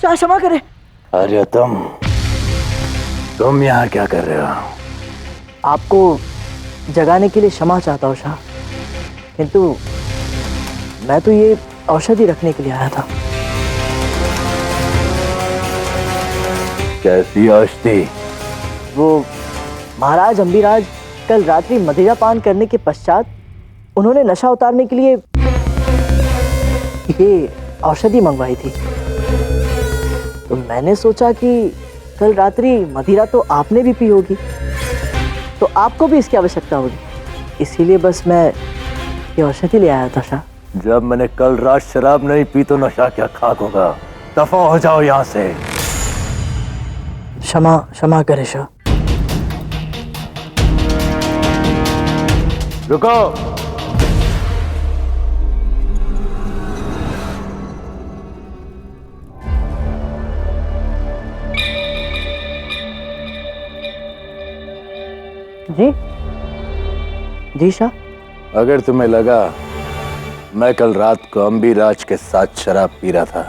शाह क्षमा करे। अरे तुम यहाँ क्या कर रहे हो? आपको जगाने के लिए क्षमा चाहता हूँ शाह, किंतु मैं तो ये औषधि रखने के लिए आया था। कैसी औषधि? वो महाराज अम्बिराज कल रात्रि मदिरा पान करने के पश्चात उन्होंने नशा उतारने के लिए ये औषधि मंगवाई थी। तो मैंने सोचा कि कल रात्रि मदिरा तो आपने भी पी होगी, तो आपको भी इसकी आवश्यकता होगी, इसीलिए बस मैं ये औषधि ले आया था शाह। जब मैंने कल रात शराब नहीं पी तो नशा क्या खाक होगा। दफा हो जाओ यहाँ से। क्षमा करे शाह। रुको। जी शाह। अगर तुम्हें लगा मैं कल रात को अम्बिराज के साथ शराब पी रहा था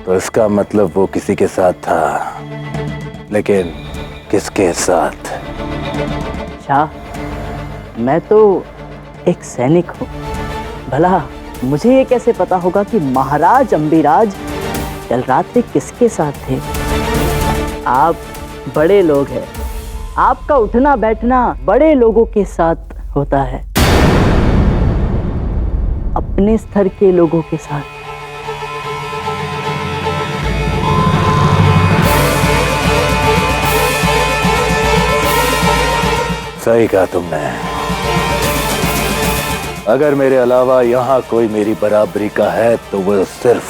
तो इसका मतलब वो किसी के साथ था, लेकिन किसके साथ? शाह, मैं तो एक सैनिक हूँ, भला मुझे ये कैसे पता होगा कि महाराज अम्बिराज कल रात्रि किसके साथ थे? आप बड़े लोग हैं, आपका उठना बैठना बड़े लोगों के साथ होता है, अपने स्तर के लोगों के साथ। सही कहा तुमने। अगर मेरे अलावा यहाँ कोई मेरी बराबरी का है तो वो सिर्फ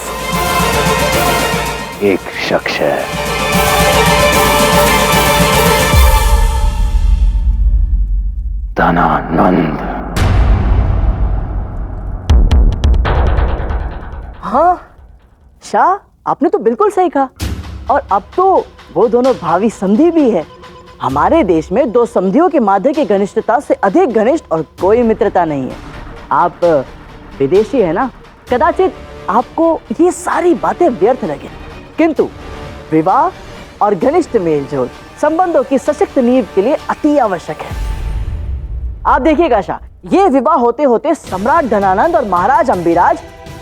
एक शख्स है। धनानंद। हाँ शाह, आपने तो बिल्कुल सही कहा। और अब तो वो दोनों भावी समधी भी है। हमारे देश में दो समधियों के माध्य की घनिष्ठता से अधिक घनिष्ठ और कोई मित्रता नहीं है। आप विदेशी है ना, कदाचित आपको ये सारी बातें व्यर्थ लगे, किंतु विवाह और घनिष्ठ मेलजोल संबंधों की सशक्त नींव के लिए अति आवश्यक है। आप देखिएगा शाह, ये विवाह होते होते सम्राट धनानंद और महाराज अम्बिराज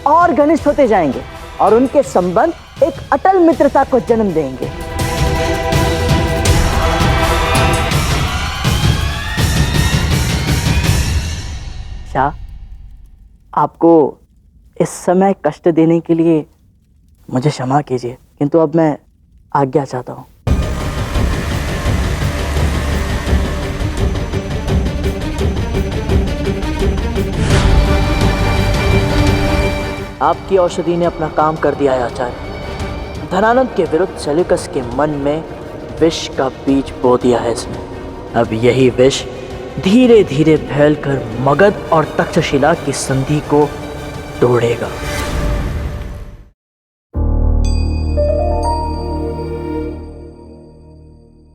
और घनिष्ठ होते जाएंगे और उनके संबंध एक अटल मित्रता को जन्म देंगे। शाह, आपको इस समय कष्ट देने के लिए मुझे क्षमा कीजिए, किंतु अब मैं आज्ञा चाहता हूं। आपकी औषधि ने अपना काम कर दिया है आचार्य। धनानंद के विरुद्ध सेल्यूकस के मन में विष का बीज बो दिया है इसने। अब यही विष धीरे धीरे फैलकर मगध और तक्षशिला की संधि को तोड़ेगा।